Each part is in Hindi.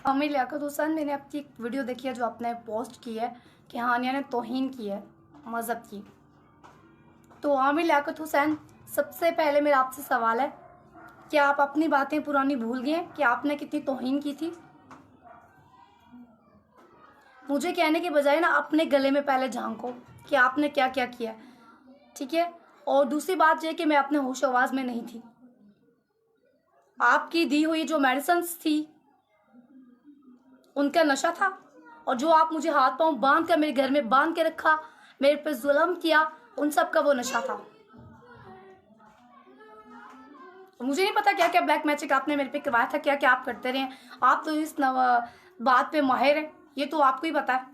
आमिर लियाकत हुसैन, मैंने आपकी एक वीडियो देखी है जो आपने पोस्ट की है कि हानिया ने तौहीन की है मज़हब की। तो आमिर लियाकत हुसैन, सबसे पहले मेरा आपसे सवाल है, क्या आप अपनी बातें पुरानी भूल गए कि आपने कितनी तौहीन की थी? मुझे कहने के बजाय ना अपने गले में पहले झांको कि आपने क्या क्या किया, ठीक है? और दूसरी बात यह कि मैं अपने होश आवाज़ में नहीं थी। आपकी दी हुई जो मेडिसिन्स थी उनका नशा था, और जो आप मुझे हाथ पांव बांध कर मेरे घर में बांध के रखा, मेरे पे जुल्म किया, उन सब का वो नशा था। तो मुझे नहीं पता क्या क्या ब्लैक मैजिक आपने मेरे पे करवाया था, क्या क्या आप करते रहे। आप तो इस बात पे माहिर हैं, ये तो आपको ही पता है।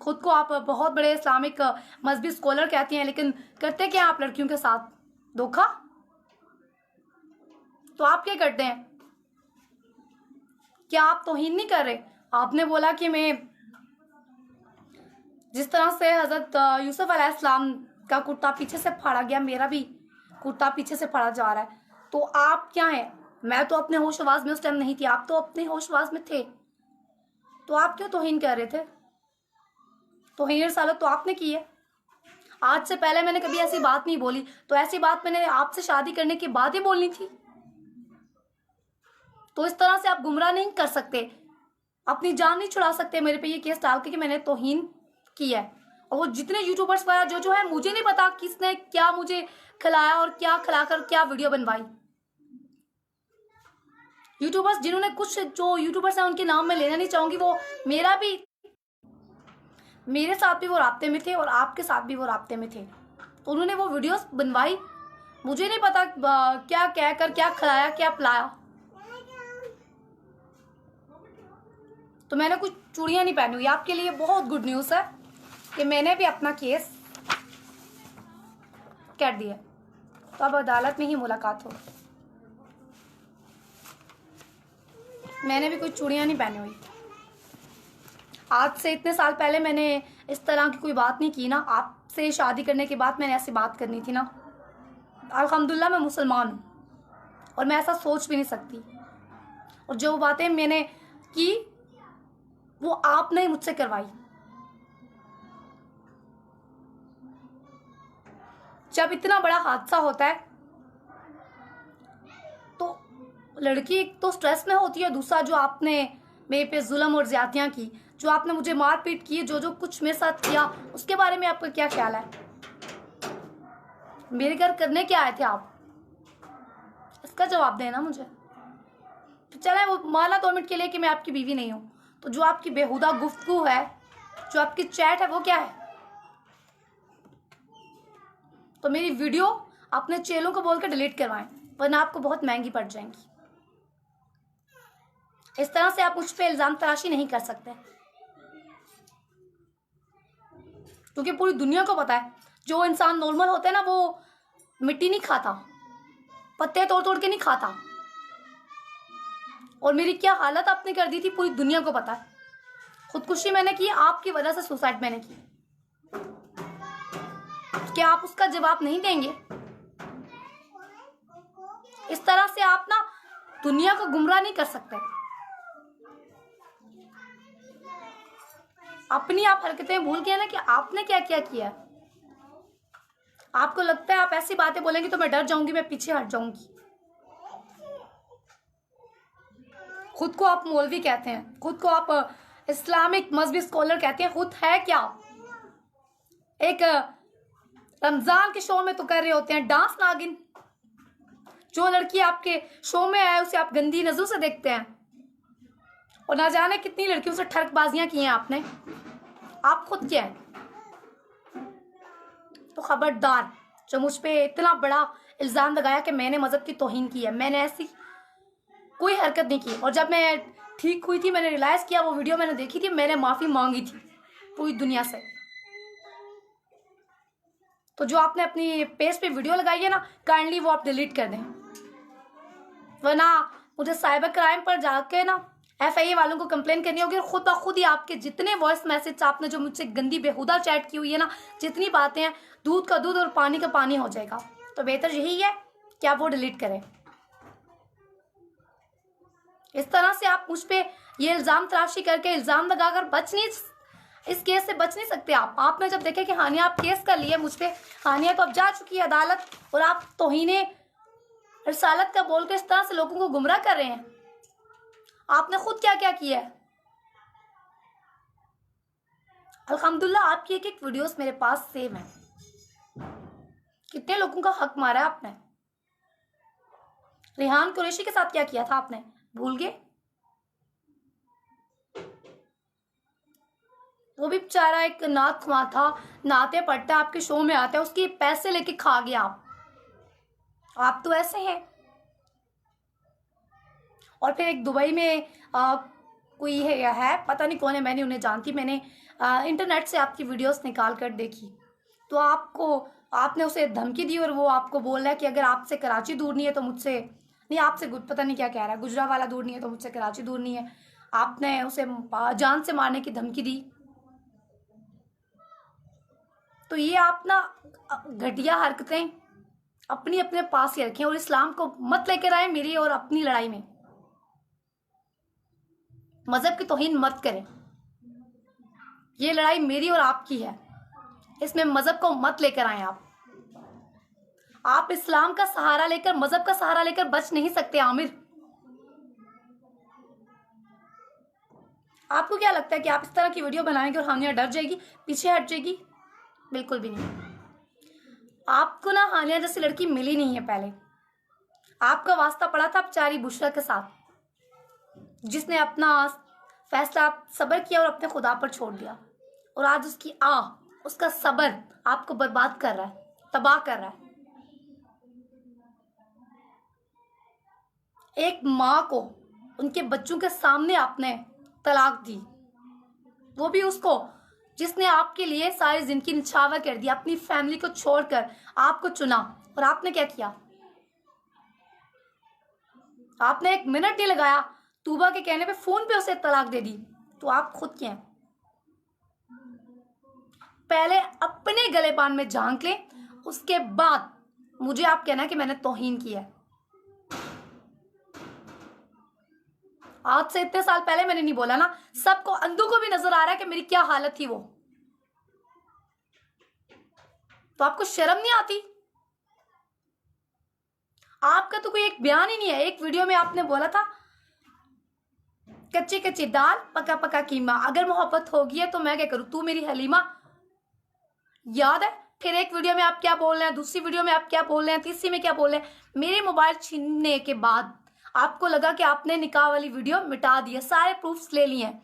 खुद को आप बहुत बड़े इस्लामिक मजहबी स्कॉलर कहती हैं, लेकिन करते क्या आप लड़कियों के साथ? धोखा। तो आप क्या करते हैं? क्या आप तौहीन नहीं कर रहे? आपने बोला कि मैं जिस तरह से हजरत यूसुफ अलैहिस्सलाम का कुर्ता पीछे से फाड़ा गया, मेरा भी कुर्ता पीछे से फाड़ा जा रहा है। तो आप क्या हैं? मैं तो अपने होश आवाज में उस टाइम नहीं थी, आप तो अपने होश आवाज में थे। तो आप क्यों तौहीन कर रहे थे? तौहीन रिसालत तो आपने की है। आज से पहले मैंने कभी ऐसी बात नहीं बोली, तो ऐसी बात मैंने आपसे शादी करने के बाद ही बोलनी थी। तो इस तरह से आप गुमराह नहीं कर सकते, अपनी जान नहीं छुड़ा सकते मेरे पे ये केस डाल के कि मैंने तौहीन की है। और वो जितने यूट्यूबर्स वगैरह जो है, मुझे नहीं पता किसने क्या मुझे खिलाया और क्या खिलाकर क्या वीडियो बनवाई। यूट्यूबर्स जिन्होंने, कुछ जो यूट्यूबर्स हैं उनके नाम मैं लेना नहीं चाहूंगी, वो मेरा भी, मेरे साथ भी वो राब्ते में थे और आपके साथ भी वो राब्ते में थे, तो उन्होंने वो वीडियोस बनवाई। मुझे नहीं पता क्या कहकर क्या खिलाया क्या पिलाया। तो मैंने कुछ चूड़ियां नहीं पहनी हुई। आपके लिए बहुत गुड न्यूज़ है कि मैंने भी अपना केस कर दिया, तो अब अदालत में ही मुलाकात हो। मैंने भी कोई चूड़ियां नहीं पहनी हुई। आज से इतने साल पहले मैंने इस तरह की कोई बात नहीं की ना। आपसे शादी करने के बाद मैंने ऐसी बात करनी थी ना। अल्हम्दुलिल्लाह मैं मुसलमान हूँ और मैं ऐसा सोच भी नहीं सकती। और जो बातें मैंने की वो आपने ही मुझसे करवाई। जब इतना बड़ा हादसा होता है तो लड़की एक तो स्ट्रेस में होती है, दूसरा जो आपने मेरे पे जुल्म और ज्यादतियां की, जो आपने मुझे मारपीट की, जो जो कुछ मेरे साथ किया, उसके बारे में आपका क्या ख्याल है? मेरे घर करने क्या आए थे आप? इसका जवाब देना मुझे। तो चले वो माना 2 मिनट के लिए कि मैं आपकी बीवी नहीं हूं, तो जो आपकी बेहुदा गुफ्तगू है, जो आपकी चैट है, वो क्या है? तो मेरी वीडियो अपने चेलों को बोल कर डिलीट करवाएं, वरना आपको बहुत महंगी पड़ जाएंगी। इस तरह से आप मुझ पे इल्जाम तराशी नहीं कर सकते, क्योंकि पूरी दुनिया को पता है जो इंसान नॉर्मल होता है ना, वो मिट्टी नहीं खाता, पत्ते तोड़ तोड़ के नहीं खाता। और मेरी क्या हालत आपने कर दी थी पूरी दुनिया को पता है। खुदकुशी मैंने की, आपकी वजह से सुसाइड मैंने की। क्या आप उसका जवाब नहीं देंगे? इस तरह से आप ना दुनिया को गुमराह नहीं कर सकते। अपनी आप हरकतें भूल गए ना कि आपने क्या क्या किया। आपको लगता है आप ऐसी बातें बोलेंगे तो मैं डर जाऊंगी, मैं पीछे हट जाऊंगी। खुद को आप मौलवी कहते हैं, खुद को आप इस्लामिक मजहबी स्कॉलर कहते हैं, खुद है क्या? एक रमजान के शो में तो कर रहे होते हैं डांस नागिन। जो लड़की आपके शो में आए उसे आप गंदी नजरों से देखते हैं, और ना जाने कितनी लड़कियों से ठरकबाजियां की हैं आपने। आप खुद क्या है? तो खबरदार, जो मुझ पे इतना बड़ा इल्जाम लगाया कि मैंने मजहब की तौहीन की है, मैंने ऐसी कोई हरकत नहीं की। और जब मैं ठीक हुई थी, मैंने रियलाइज किया, वो वीडियो मैंने देखी थी, मैंने माफी मांगी थी पूरी दुनिया से। तो जो आपने अपनी पेज पे वीडियो लगाई है ना, काइंडली वो आप डिलीट कर दें, वरना मुझे साइबर क्राइम पर जाके ना FIA वालों को कंप्लेन करनी होगी। और खुद ब खुद ही आपके जितने वॉइस मैसेज आपने जो मुझसे गंदी बेहुदा चैट की हुई है ना, जितनी बातें हैं, दूध का दूध और पानी का पानी हो जाएगा। तो बेहतर यही है कि आप वो डिलीट करें। इस तरह से आप मुझ पे ये इल्ज़ाम तराशी करके इल्ज़ाम लगाकर इस केस से बच नहीं सकते आप। आपने जब देखे कि हानिया आप केस कर लिए मुझ पे, हानिया तो अब जा चुकी है अदालत, और आप तौहीने रिसालत का बोल के इस तरह से लोगों को गुमराह कर रहे हैं। आपने खुद क्या क्या किया है। अल्हम्दुलिल्लाह आपकी एक एक वीडियोस मेरे पास सेव है। कितने लोगों का हक मारा है आपने। रेहान कुरैशी के साथ क्या किया था आपने, भूल गए? वो भी बेचारा एक नात खुआ था, नाते पढ़ता, आपके शो में आता है, उसके पैसे लेके खा गया आप तो ऐसे हैं। और फिर एक दुबई में कोई है पता नहीं कौन है, मैंने उन्हें जानती, मैंने इंटरनेट से आपकी वीडियोस निकाल कर देखी, तो आपने उसे धमकी दी और वो आपको बोल रहा है कि अगर आपसे कराची दूर नहीं है तो मुझसे नहीं, आपसे पता नहीं क्या कह रहा है, गुजरावाला दूर नहीं है तो मुझसे कराची दूर नहीं है। आपने उसे जान से मारने की धमकी दी। तो ये आप ना घटिया हरकतें अपनी अपने पास ही रखें और इस्लाम को मत लेकर आए मेरी और अपनी लड़ाई में। मजहब की तौहीन मत करें। ये लड़ाई मेरी और आपकी है, इसमें मजहब को मत लेकर आए आप इस्लाम का सहारा लेकर, मजहब का सहारा लेकर बच नहीं सकते। आमिर, आपको क्या लगता है कि आप इस तरह की वीडियो बनाएंगे और हानिया डर जाएगी, पीछे हट जाएगी? बिल्कुल भी नहीं। आपको ना हानिया जैसी लड़की मिली नहीं है। पहले आपका वास्ता पड़ा था बेचारी बुशरा के साथ, जिसने अपना फैसला सब्र किया और अपने खुदा पर छोड़ दिया, और आज उसकी उसका सब्र आपको बर्बाद कर रहा है, तबाह कर रहा है। एक माँ को उनके बच्चों के सामने आपने तलाक दी, वो भी उसको जिसने आपके लिए सारी जिंदगी निछावर कर दिया, अपनी फैमिली को छोड़कर आपको चुना, और आपने क्या किया? आपने एक मिनट नहीं लगाया, तूबा के कहने पे फोन पे उसे तलाक दे दी। तो आप खुद क्या हैं? पहले अपने गलेबान में झांक लें, उसके बाद मुझे आप कहना कि मैंने तौहीन किया है। आज से इतने साल पहले मैंने नहीं बोला ना, सबको अंधों को भी नजर आ रहा है कि मेरी क्या हालत थी वो। तो आपको शर्म नहीं आती? आपका तो कोई एक बयान ही नहीं है। एक वीडियो में आपने बोला था कच्ची कच्ची दाल पका पका कीमा, अगर मोहब्बत होगी है तो मैं क्या करूं, तू मेरी हलीमा, याद है? फिर एक वीडियो में आप क्या बोल रहे हैं, दूसरी वीडियो में आप क्या बोल रहे हैं, तीसरी में क्या बोल रहे हैं। मेरे मोबाइल छीनने के बाद आपको लगा कि आपने निकाह वाली वीडियो मिटा दी है, सारे प्रूफ्स ले लिए हैं,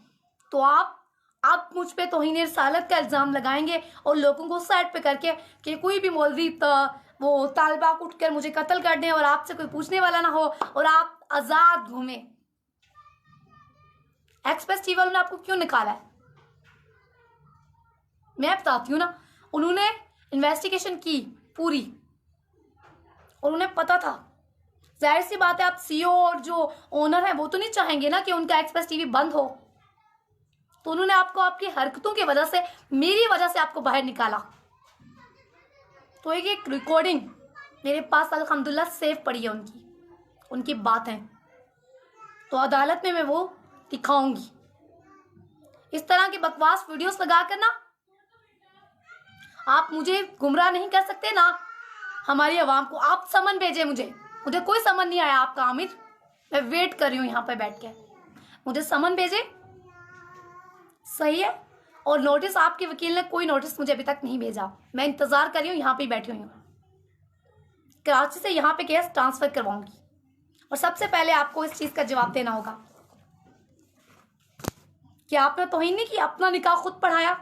तो आप मुझ पे तौहीन रिसालत का इल्जाम लगाएंगे और लोगों को साइड पे करके कि कोई भी मौलवी वो तालबा उठ कर मुझे कत्ल कर दें और आपसे कोई पूछने वाला ना हो और आप आजाद घूमे। एक्सप्रेस टीवी वालों ने आपको क्यों निकाला है? मैं बताती हूँ ना, उन्होंने इन्वेस्टिगेशन की पूरी और उन्हें पता था। जाहिर सी बात है, आप सीईओ और जो ओनर है वो तो नहीं चाहेंगे ना कि उनका एक्सप्रेस टीवी बंद हो, तो उन्होंने आपको आपकी हरकतों की वजह से, मेरी वजह से आपको बाहर निकाला। तो एक रिकॉर्डिंग मेरे पास अल्हम्दुलिल्लाह सेव पड़ी है उनकी बातें, तो अदालत में मैं वो दिखाऊंगी। इस तरह की बकवास वीडियोस लगा कर ना आप मुझे गुमराह नहीं कर सकते ना हमारी आवाम को। आप समन भेजे मुझे कोई समन नहीं आया आपका आमिर, मैं वेट कर रही हूँ यहाँ पे बैठ के, मुझे समन भेजे, सही है। और नोटिस आपके वकील ने कोई नोटिस मुझे अभी तक नहीं भेजा, मैं इंतजार कर रही हूँ, यहाँ पे बैठी हुई हूँ। कराची से यहाँ पे केस ट्रांसफर करवाऊंगी और सबसे पहले आपको इस चीज का जवाब देना होगा कि आपने तौहीन नहीं की, अपना निकाह खुद पढ़ाया,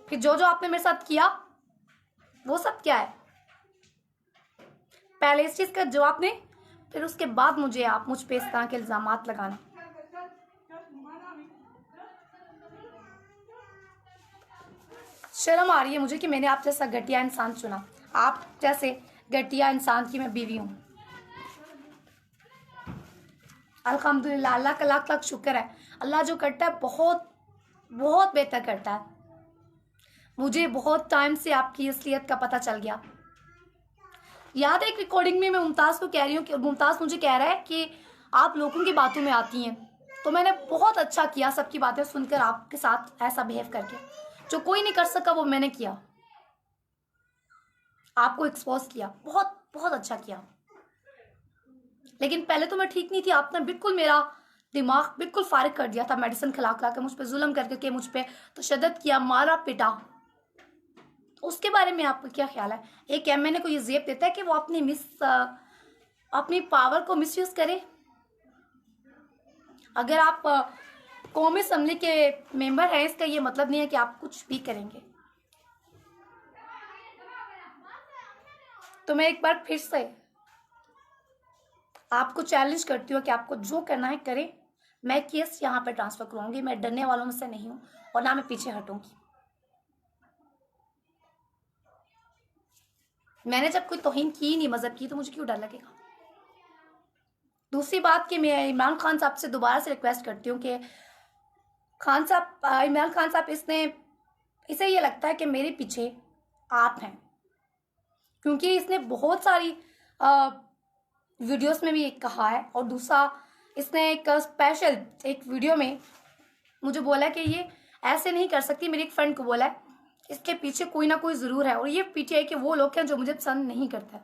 फिर जो जो आपने मेरे साथ किया वो सब क्या है? पहले इस चीज का जवाब दें, फिर उसके बाद आप मुझ पे इस तरह के इल्जामात लगाना। शर्म आ रही है मुझे कि मैंने आप जैसा घटिया इंसान चुना। आप जैसे घटिया इंसान की मैं बीवी हूं। अल्हम्दुलिल्लाह, अल्लाह का लाख लाख शुक्र है। अल्लाह जो करता है बहुत बहुत बेहतर करता है। मुझे बहुत टाइम से आपकी असलियत का पता चल गया। याद है एक रिकॉर्डिंग में मैं मुमताज़ को कह रही हूँ कि मुमताज़ मुझे कह रहा है कि आप लोगों की बातों में आती हैं। तो मैंने बहुत अच्छा किया सबकी बातें सुनकर आपके साथ ऐसा बिहेव करके। जो कोई नहीं कर सका वो मैंने किया, आपको एक्सपोज किया, बहुत बहुत अच्छा किया। लेकिन पहले तो मैं ठीक नहीं थी, आपने बिल्कुल मेरा दिमाग बिल्कुल फारिग कर दिया था, मेडिसिन खिला खिला के मुझ पर जुल्म करके मुझ पर तशद्दुद किया, मारा पिटा। तो उसके बारे में आपका क्या ख्याल है? एक एमएनए को ये जेब देता है कि वो अपनी पावर को मिसयूज करे? अगर आप कौमी असम्बली के मेंबर हैं, इसका ये मतलब नहीं है कि आप कुछ भी करेंगे। तो मैं एक बार फिर से आपको चैलेंज करती हूँ कि आपको जो करना है करें। मैं केस यहाँ पर ट्रांसफर करूँगी, मैं डरने वालों में से नहीं हूँ और ना मैं पीछे हटूंगी। मैंने जब कोई तौहीन की नहीं मजहब की, तो मुझे क्यों डर लगेगा? दूसरी बात कि मैं इमरान खान साहब से दोबारा से रिक्वेस्ट करती हूँ कि इमरान खान साहब इसे ये लगता है कि मेरे पीछे आप हैं, क्योंकि इसने बहुत सारी वीडियोस में भी एक कहा है। और दूसरा, इसने एक स्पेशल एक वीडियो में मुझे बोला कि ये ऐसे नहीं कर सकती। मेरी एक फ्रेंड को बोला है इसके पीछे कोई ना कोई ज़रूर है, और ये पीछे है कि वो लोग हैं जो मुझे पसंद नहीं करते।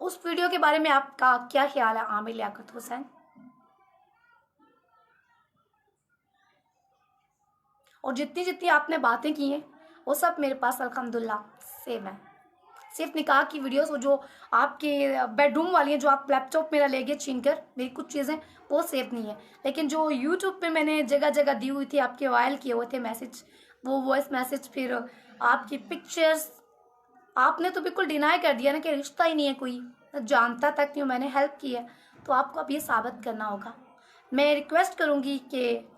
उस वीडियो के बारे में आपका क्या ख्याल है आमिर लियाकत हुसैन? और जितनी जितनी आपने बातें की हैं वो सब मेरे पास अल्हम्दुलिल्लाह सेव है। सिर्फ निकाह की वीडियोस जो आपके बेडरूम वाली हैं, जो आप लैपटॉप मेरा ले गए छीन कर, मेरी कुछ चीज़ें वो सेव नहीं है। लेकिन जो यूट्यूब पे मैंने जगह जगह दी हुई थी, आपके वायरल किए हुए थे मैसेज, वो वॉइस मैसेज, फिर आपकी पिक्चर्स, आपने तो बिल्कुल डिनाई कर दिया ना कि रिश्ता ही नहीं है कोई, जानता तक नहीं हूँ, मैंने हेल्प की है। तो आपको अब ये साबित करना होगा। मैं रिक्वेस्ट करूँगी कि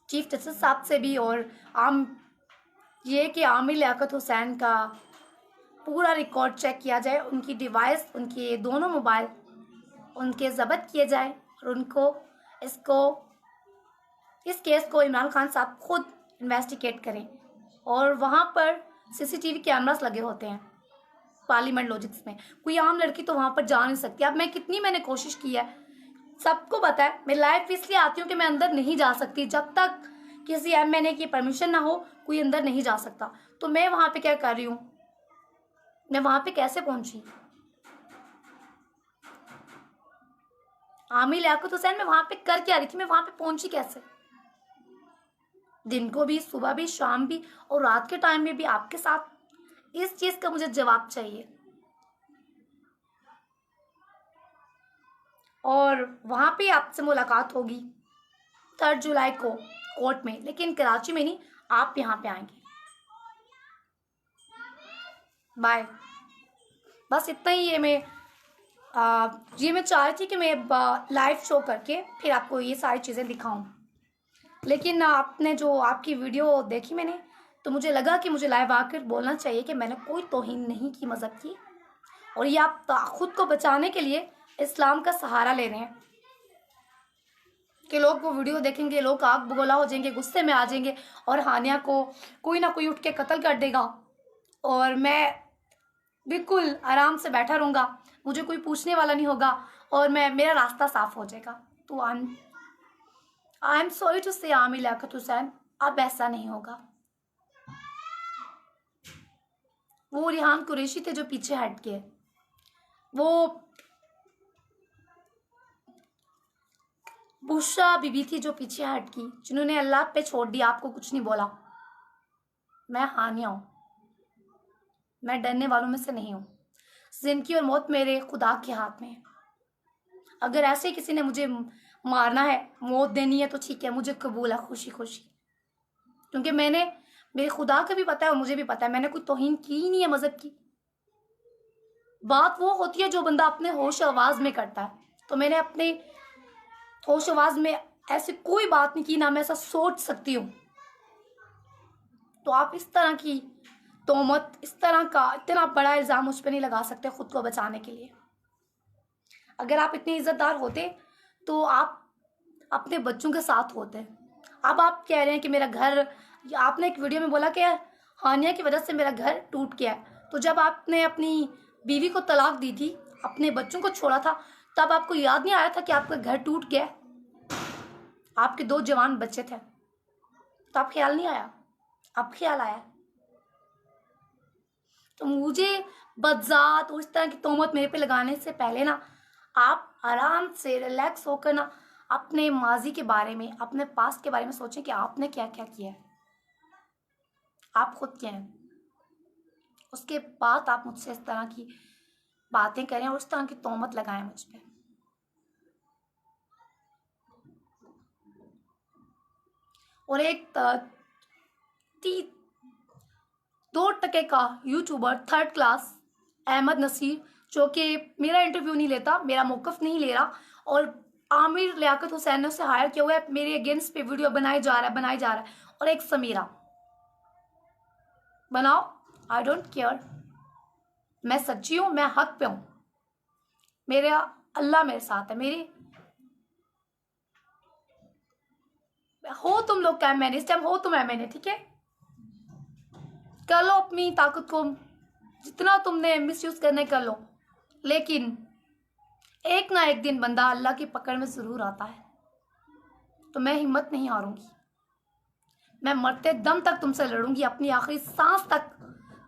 चीफ जस्टिस साहब से भी, और ये कि आमिर लियाकत हुसैन का पूरा रिकॉर्ड चेक किया जाए, उनकी डिवाइस, उनके दोनों मोबाइल उनके ज़ब्त किए जाए, और इस केस को इमरान खान साहब खुद इन्वेस्टिगेट करें। और वहाँ पर सीसीटीवी कैमरास लगे होते हैं पार्लियामेंट लॉजिक्स में, कोई आम लड़की तो वहाँ पर जा नहीं सकती। अब मैंने कोशिश की है, सबको पता है मैं लाइव इसलिए आती हूँ कि मैं अंदर नहीं जा सकती, जब तक किसी एमएनए की परमिशन ना हो कोई अंदर नहीं जा सकता। तो मैं वहाँ पे क्या कर रही हूँ, मैं वहाँ पे कैसे पहुंची? आमिर लियाकत हुसैन मैं वहाँ पे कर क्या रही थी, मैं वहाँ पे पहुंची कैसे? दिन को भी, सुबह भी, शाम भी और रात के टाइम में भी आपके साथ, इस चीज का मुझे जवाब चाहिए। और वहां पे आपसे मुलाकात होगी 3 जुलाई को कोर्ट में, लेकिन कराची में नहीं, आप यहाँ पे आएंगे। बाय। बस इतना ही। ये मैं चाह रही थी कि मैं लाइव शो करके फिर आपको ये सारी चीज़ें दिखाऊं, लेकिन आपने जो आपकी वीडियो देखी मैंने, तो मुझे लगा कि मुझे लाइव आकर बोलना चाहिए कि मैंने कोई तौहीन नहीं की मज़हब की। और ये आप खुद को बचाने के लिए इस्लाम का सहारा ले रहे हैं कि लोग वो वीडियो देखेंगे, लोग आग बगोला हो जाएंगे, गुस्से में आ जाएंगे, और हानिया को कोई ना कोई उठ के कत्ल कर देगा, और मैं बिल्कुल आराम से बैठा रहूँगा, मुझे कोई पूछने वाला नहीं होगा, और मेरा रास्ता साफ हो जाएगा। तो आई एम सॉरी टू से आमिर लियाकत हुसैन, अब ऐसा नहीं होगा। वो रिहान कुरैशी थे जो पीछे हट गए, वो बुशरा बीबी थी जो पीछे हट की, जिन्होंने अल्लाह पे छोड़ दिया, आपको कुछ नहीं बोला। मैं हानिया हूँ, मैं डरने वालों में से नहीं हूँ। जिंदगी और मौत मेरे खुदा के हाथ में है। अगर ऐसे किसी ने मुझे मारना है, मौत देनी है, तो ठीक है, मुझे कबूल है, खुशी खुशी, क्योंकि मेरे खुदा को भी पता है और मुझे भी पता है मैंने कोई तौहीन की ही नहीं है मजहब की। बात वो होती है जो बंदा अपने होश आवाज में करता है, तो मैंने अपने होश आवाज में ऐसी कोई बात नहीं की, ना मैं ऐसा सोच सकती हूँ। तो आप इस तरह की तोहमत, इस तरह का इतना बड़ा इल्जाम मुझ पर नहीं लगा सकते खुद को बचाने के लिए। अगर आप इतने इज्जतदार होते तो आप अपने बच्चों के साथ होते। अब आप कह रहे हैं कि मेरा घर, आपने एक वीडियो में बोला कि हानिया की वजह से मेरा घर टूट गया है। तो जब आपने अपनी बीवी को तलाक दी थी, अपने बच्चों को छोड़ा था, तब आपको याद नहीं आया था कि आपका घर टूट गया, आपके 2 जवान बच्चे थे, तो आप ख्याल नहीं आया? अब ख्याल आया? तो मुझे बदजात और इस तरह की तोहमत मेरे पे लगाने से पहले ना, आप आराम से रिलैक्स होकर ना अपने माजी के बारे में, अपने पास्ट के बारे में सोचें कि आपने क्या क्या किया है, आप खुद क्या हैं। उसके बाद आप मुझसे इस तरह की बातें करें और इस तरह की तोहमत लगाएं मुझ पे। और एक 2% का YouTuber 3rd class Ahmad Naseer, जो कि मेरा इंटरव्यू नहीं लेता, मेरा मौकफ नहीं ले रहा, और आमिर लियाकत हुसैन ने उसे हायर किया हुआ है, मेरे अगेंस्ट पे वीडियो बनाया जा रहा है। और एक समीरा, बनाओ, आई डोंट केयर, मैं सच्ची हूँ, मैं हक पे हूँ, मेरा अल्लाह मेरे साथ है। मेरी हो तुम लोग क्या, मैंने इस टाइम हो तुम है मैंने, ठीक है, कर लो अपनी ताकत को जितना तुमने मिसयूज करने कर लो, लेकिन एक ना एक दिन बंदा अल्लाह की पकड़ में जरूर आता है। तो मैं हिम्मत नहीं हारूंगी, मैं मरते दम तक तुमसे लड़ूंगी, अपनी आखिरी सांस तक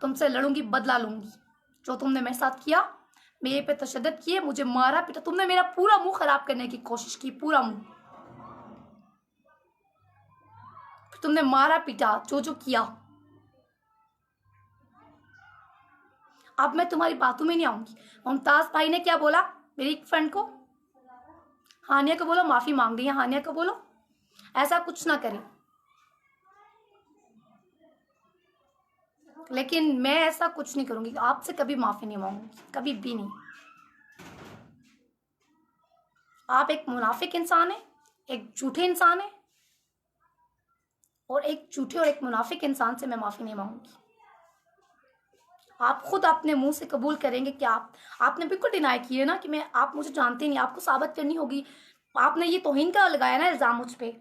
तुमसे लड़ूंगी, बदला लूंगी। जो तुमने मेरे साथ किया, मेरे पे तशद्दुद किए, मुझे मारा पीटा, तुमने मेरा पूरा मुंह खराब करने की कोशिश की, पूरा मुंह, तुमने मारा पीटा, जो जो किया। अब मैं तुम्हारी बातों में नहीं आऊंगी। मुमताज भाई ने क्या बोला मेरी फ्रेंड को, हानिया को बोलो माफी मांग रही है, हानिया को बोलो ऐसा कुछ ना करे, लेकिन मैं ऐसा कुछ नहीं करूंगी, आपसे कभी माफी नहीं मांगूंगी, कभी भी नहीं। आप एक मुनाफिक इंसान है, एक झूठे इंसान है, और एक झूठे और एक मुनाफिक इंसान से मैं माफी नहीं मांगूंगी। आप खुद अपने मुंह से कबूल करेंगे कि आपने बिल्कुल डिनाई की है ना कि मैं, आप मुझे जानते नहीं, आपको साबित करनी होगी। आपने ये तौहीन का लगाया ना इल्जाम मुझ पे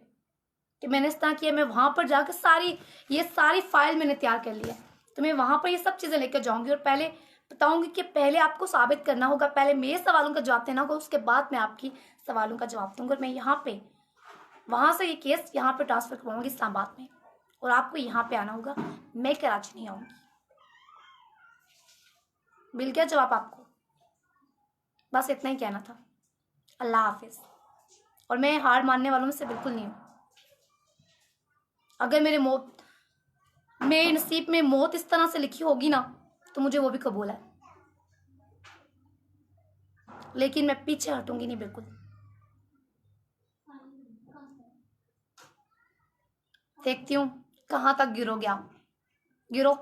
कि मैंने इस तरह किया, मैं वहां पर जाकर ये सारी फाइल मैंने तैयार कर ली है, तो मैं वहां पर ये सब चीजें लेकर जाऊंगी और पहले बताऊंगी कि पहले आपको साबित करना होगा, पहले मेरे सवालों का जवाब देना होगा, उसके बाद मैं आपकी सवालों का जवाब दूंगा। और मैं यहाँ पे वहां से ये केस यहाँ पे ट्रांसफर करवाऊंगी इस्लामाबाद में, और आपको यहाँ पे आना होगा, मैं कराची नहीं आऊंगी। मिल गया जवाब आपको? बस इतना ही कहना था। अल्लाह हाफिज। और मैं हार मानने वालों में से बिल्कुल नहीं हूं। अगर मेरे नसीब में मौत इस तरह से लिखी होगी ना, तो मुझे वो भी कबूल है, लेकिन मैं पीछे हटूंगी नहीं बिल्कुल। देखती हूँ कहाँ तक गिरोगे आप, गिरो।